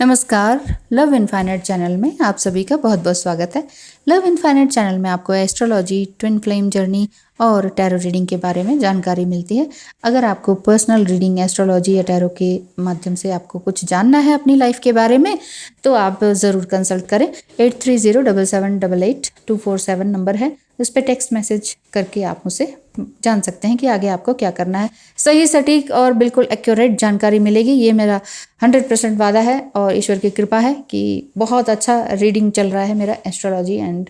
नमस्कार। Love infinite channel में आप सभी का बहुत बहुत स्वागत है। लव इनफाइनाइट चैनल में आपको एस्ट्रोलॉजी, ट्विन फ्लेम जर्नी और टैरो रीडिंग के बारे में जानकारी मिलती है। अगर आपको पर्सनल रीडिंग, एस्ट्रोलॉजी या टैरो के माध्यम से आपको कुछ जानना है अपनी लाइफ के बारे में, तो आप ज़रूर कंसल्ट करें। 8307788247 नंबर है, उस पर टेक्स्ट मैसेज करके आप मुझसे जान सकते हैं कि आगे आपको क्या करना है। सही, सटीक और बिल्कुल एक्यूरेट जानकारी मिलेगी, ये मेरा 100% वादा है और ईश्वर की कृपा है कि बहुत अच्छा रीडिंग चल रहा है मेरा एस्ट्रोलॉजी एंड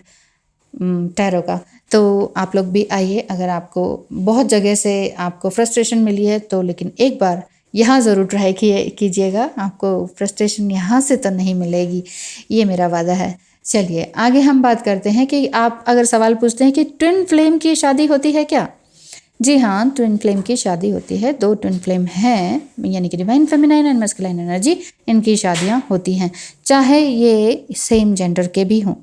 टैरो का। तो आप लोग भी आइए। अगर आपको बहुत जगह से आपको फ्रस्ट्रेशन मिली है तो लेकिन एक बार यहाँ ज़रूर ट्राई कीजिएगा, आपको फ्रस्ट्रेशन यहाँ से तो नहीं मिलेगी, ये मेरा वादा है। चलिए आगे हम बात करते हैं कि आप अगर सवाल पूछते हैं कि ट्विन फ्लेम की शादी होती है क्या? जी हाँ, ट्विन फ्लेम की शादी होती है। दो ट्विन फ्लेम हैं, यानी कि divine feminine and masculine energy, इनकी शादियाँ होती हैं। चाहे ये सेम जेंडर के भी हों,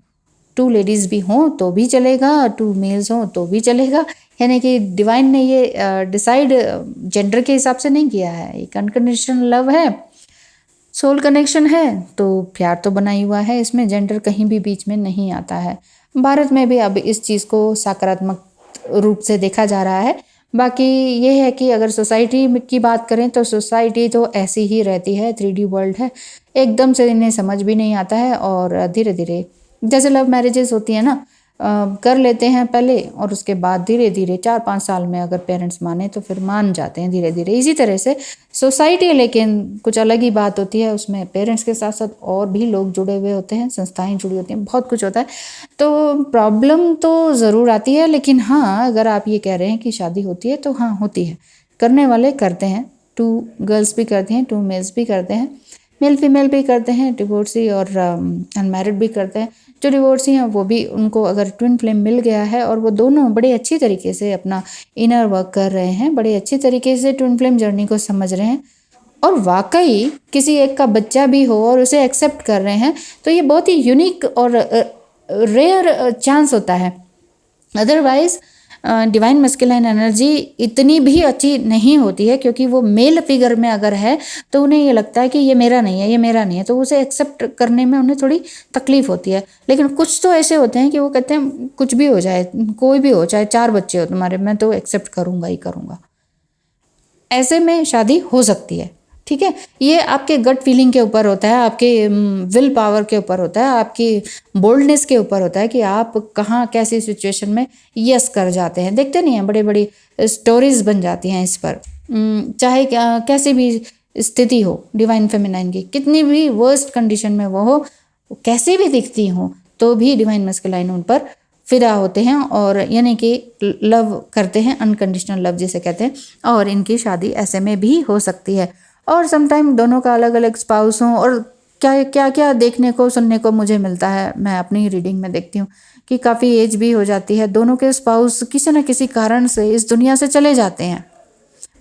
2 लेडीज़ भी हों तो भी चलेगा, 2 मेल्स हों तो भी चलेगा। यानी कि डिवाइन ने ये डिसाइड जेंडर के हिसाब से नहीं किया है। एक अनकंडीशनल लव है, सोल कनेक्शन है, तो प्यार तो बना ही हुआ है, इसमें जेंडर कहीं भी बीच में नहीं आता है। भारत में भी अब इस चीज़ को सकारात्मक रूप से देखा जा रहा है। बाकी ये है कि अगर सोसाइटी की बात करें तो सोसाइटी तो ऐसी ही रहती है, 3D वर्ल्ड है, एकदम से इन्हें समझ भी नहीं आता है। और धीरे धीरे जैसे लव मैरिजेस होती है ना, कर लेते हैं पहले और उसके बाद धीरे धीरे 4-5 साल में अगर पेरेंट्स माने तो फिर मान जाते हैं धीरे धीरे। इसी तरह से सोसाइटी, लेकिन कुछ अलग ही बात होती है, उसमें पेरेंट्स के साथ साथ और भी लोग जुड़े हुए होते हैं, संस्थाएं जुड़ी होती हैं, बहुत कुछ होता है। तो प्रॉब्लम तो ज़रूर आती है, लेकिन हाँ, अगर आप ये कह रहे हैं कि शादी होती है तो हाँ होती है। करने वाले करते हैं, 2 गर्ल्स भी करती हैं, 2 मेल्स भी करते हैं, मेल फीमेल भी करते हैं, डिवोर्सी और अनमैरिड भी करते हैं। जो डिवोर्सी हैं वो भी, उनको अगर ट्विन फ्लेम मिल गया है और वो दोनों बड़े अच्छी तरीके से अपना इनर वर्क कर रहे हैं, बड़े अच्छी तरीके से ट्विन फ्लेम जर्नी को समझ रहे हैं और वाकई किसी एक का बच्चा भी हो और उसे एक्सेप्ट कर रहे हैं, तो ये बहुत ही यूनिक और रेयर चांस होता है। अदरवाइज डिवाइन मस्कुलाइन एनर्जी इतनी भी अच्छी नहीं होती है, क्योंकि वो मेल फिगर में अगर है तो उन्हें ये लगता है कि ये मेरा नहीं है, ये मेरा नहीं है, तो उसे एक्सेप्ट करने में उन्हें थोड़ी तकलीफ होती है। लेकिन कुछ तो ऐसे होते हैं कि वो कहते हैं कुछ भी हो जाए, कोई भी हो, चाहे 4 बच्चे हो तुम्हारे, मैं तो एक्सेप्ट करूँगा ही करूँगा। ऐसे में शादी हो सकती है, ठीक है। ये आपके गट फीलिंग के ऊपर होता है, आपके विल पावर के ऊपर होता है, आपकी बोल्डनेस के ऊपर होता है कि आप कहाँ कैसी सिचुएशन में यस कर जाते हैं। देखते नहीं हैं, बड़ी बड़ी स्टोरीज बन जाती हैं इस पर। चाहे कैसी भी स्थिति हो डिवाइन फेमिनाइन की, कितनी भी वर्स्ट कंडीशन में वो हो, कैसे भी दिखती हो, तो भी डिवाइन मस्कुलाइन उन पर फिदा होते हैं और यानी कि लव करते हैं, अनकंडीशनल लव जिसे कहते हैं। और इनकी शादी ऐसे में भी हो सकती है। और समटाइम दोनों का अलग अलग स्पाउस हों, और क्या क्या क्या देखने को सुनने को मुझे मिलता है, मैं अपनी रीडिंग में देखती हूँ कि काफ़ी एज भी हो जाती है, दोनों के स्पाउस किसी न किसी कारण से इस दुनिया से चले जाते हैं।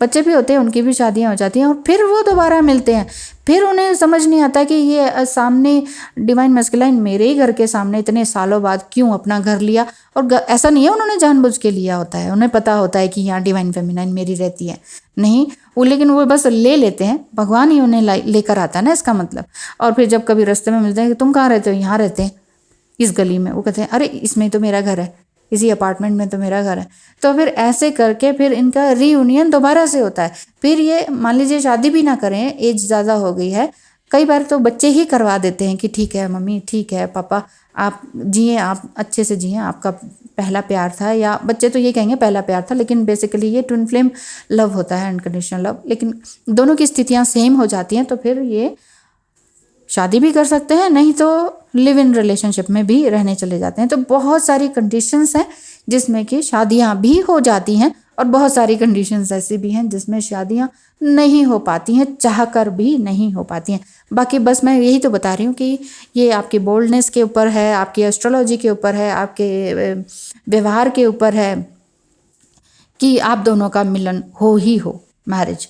बच्चे भी होते हैं, उनकी भी शादियां हो जाती हैं और फिर वो दोबारा मिलते हैं। फिर उन्हें समझ नहीं आता कि ये सामने डिवाइन मस्कुलाइन मेरे ही घर के सामने इतने सालों बाद क्यों अपना घर लिया। और ऐसा नहीं है उन्होंने जानबूझ के लिया होता है, उन्हें पता होता है कि यहाँ डिवाइन फेमिनाइन मेरी रहती है, नहीं वो, लेकिन वो बस ले लेते हैं, भगवान ही उन्हें लेकर आता है ना, इसका मतलब। और फिर जब कभी रास्ते में मिलते हैं कि तुम कहाँ रहते हो, यहाँ रहते हैं इस गली में, वो कहते हैं अरे इसमें तो मेरा घर है, इसी अपार्टमेंट में तो मेरा घर है। तो फिर ऐसे करके फिर इनका रीयूनियन दोबारा से होता है। फिर ये मान लीजिए शादी भी ना करें, एज ज़्यादा हो गई है, कई बार तो बच्चे ही करवा देते हैं कि ठीक है मम्मी, ठीक है पापा, आप जिए, आप अच्छे से जिए, आपका पहला प्यार था। या बच्चे तो ये कहेंगे पहला प्यार था, लेकिन बेसिकली ये ट्विन फ्लेम लव होता है, अनकंडीशनल लव। लेकिन दोनों की स्थितियाँ सेम हो जाती हैं, तो फिर ये शादी भी कर सकते हैं, नहीं तो लिव इन रिलेशनशिप में भी रहने चले जाते हैं। तो बहुत सारी कंडीशंस हैं जिसमें कि शादियां भी हो जाती हैं, और बहुत सारी कंडीशंस ऐसी भी हैं जिसमें शादियां नहीं हो पाती हैं, चाहकर भी नहीं हो पाती हैं। बाकी बस मैं यही तो बता रही हूँ कि ये आपकी बोल्डनेस के ऊपर है, आपकी एस्ट्रोलॉजी के ऊपर है, आपके व्यवहार के ऊपर है कि आप दोनों का मिलन हो ही हो, मैरिज।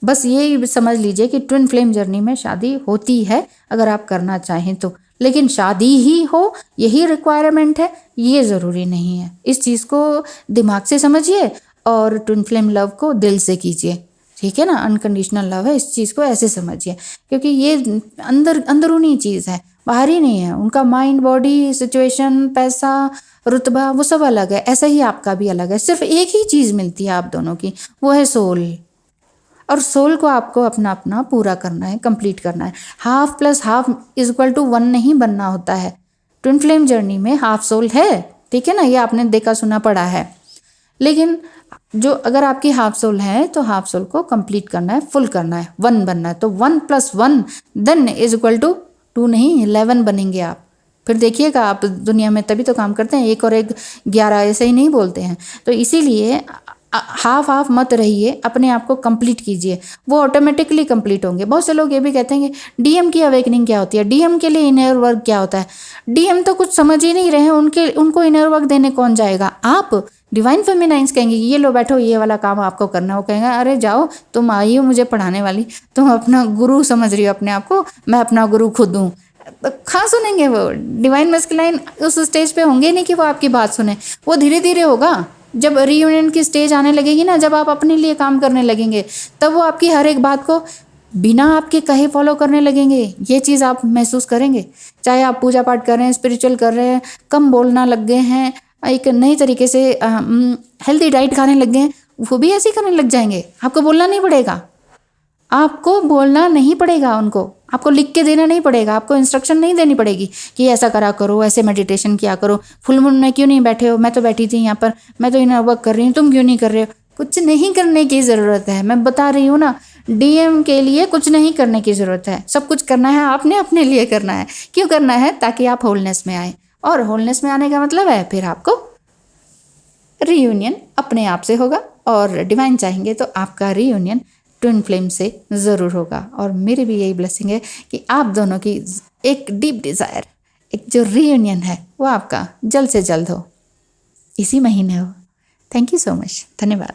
बस यही समझ लीजिए कि ट्विन फ्लेम जर्नी में शादी होती है अगर आप करना चाहें तो, लेकिन शादी ही हो यही रिक्वायरमेंट है ये ज़रूरी नहीं है। इस चीज़ को दिमाग से समझिए और ट्विन फ्लेम लव को दिल से कीजिए। ठीक है ना, अनकंडीशनल लव है, इस चीज़ को ऐसे समझिए, क्योंकि ये अंदरूनी चीज़ है, बाहरी नहीं है। उनका माइंड, बॉडी, सिचुएशन, पैसा, रुतबा, वो सब अलग है, ऐसा ही आपका भी अलग है। सिर्फ एक ही चीज़ मिलती है आप दोनों की, वो है सोल। और सोल को आपको अपना अपना पूरा करना है, कंप्लीट करना है। Half plus half is equal to 1 नहीं बनना होता है। ट्विन फ्लेम जर्नी में हाफ सोल है, ठीक है ना, ये आपने देखा सुना पढ़ा है। लेकिन जो अगर आपकी हाफ सोल है तो हाफ सोल को कंप्लीट करना है, फुल करना है, 1 बनना है। तो 1 + 1 देन इज इक्वल टू 2 नहीं 11 बनेंगे आप। फिर देखिएगा आप दुनिया में तभी तो काम करते हैं, 1 और 1 11 ऐसे ही नहीं बोलते हैं। तो इसीलिए हाफ हाफ मत रहिए, अपने आप को कंप्लीट कीजिए, वो ऑटोमेटिकली कंप्लीट होंगे। बहुत से लोग ये भी कहते हैं कि डीएम की अवेकनिंग क्या होती है, डीएम के लिए इनर वर्क क्या होता है। डीएम तो कुछ समझ ही नहीं रहे हैं, उनको इनर वर्क देने कौन जाएगा। आप डिवाइन फेमिनाइंस कहेंगे ये लो बैठो, ये वाला काम आपको करना है। वो कहेंगे अरे जाओ, तुम आई हो मुझे पढ़ाने वाली, तुम अपना गुरु समझ रही हो अपने आप को, मैं अपना गुरु खुद हूँ। तो कहाँ सुनेंगे वो? डिवाइन मैस्कुलाइन उस स्टेज पे होंगे नहीं कि वो आपकी बात सुने। वो धीरे धीरे होगा, जब रीयूनियन की स्टेज आने लगेगी ना, जब आप अपने लिए काम करने लगेंगे, तब वो आपकी हर एक बात को बिना आपके कहे फॉलो करने लगेंगे। ये चीज़ आप महसूस करेंगे। चाहे आप पूजा पाठ कर रहे हैं, स्पिरिचुअल कर रहे हैं, कम बोलना लग गए हैं, एक नई तरीके से हेल्दी डाइट खाने लग गए हैं, वो भी ऐसे ही करने लग जाएंगे। आपको बोलना नहीं पड़ेगा, आपको बोलना नहीं पड़ेगा, उनको आपको लिख के देना नहीं पड़ेगा, आपको इंस्ट्रक्शन नहीं देनी पड़ेगी कि ऐसा करा करो, ऐसे मेडिटेशन किया करो, फुल मून में क्यों नहीं बैठे हो, मैं तो बैठी थी यहाँ पर, मैं तो इनर वर्क कर रही हूँ, तुम क्यों नहीं कर रहे हो। कुछ नहीं करने की ज़रूरत है, मैं बता रही हूँ ना, डीएम के लिए कुछ नहीं करने की ज़रूरत है। सब कुछ करना है आपने अपने लिए करना है। क्यों करना है? ताकि आप होलनेस में आए, और होलनेस में आने का मतलब है फिर आपको रीयूनियन अपने आप से होगा, और डिवाइन चाहेंगे तो आपका रीयूनियन ट्विन फ्लेम से ज़रूर होगा। और मेरी भी यही ब्लेसिंग है कि आप दोनों की एक डीप डिज़ायर, एक जो रीयूनियन है वो आपका जल्द से जल्द हो, इसी महीने हो। थैंक यू सो मच, धन्यवाद।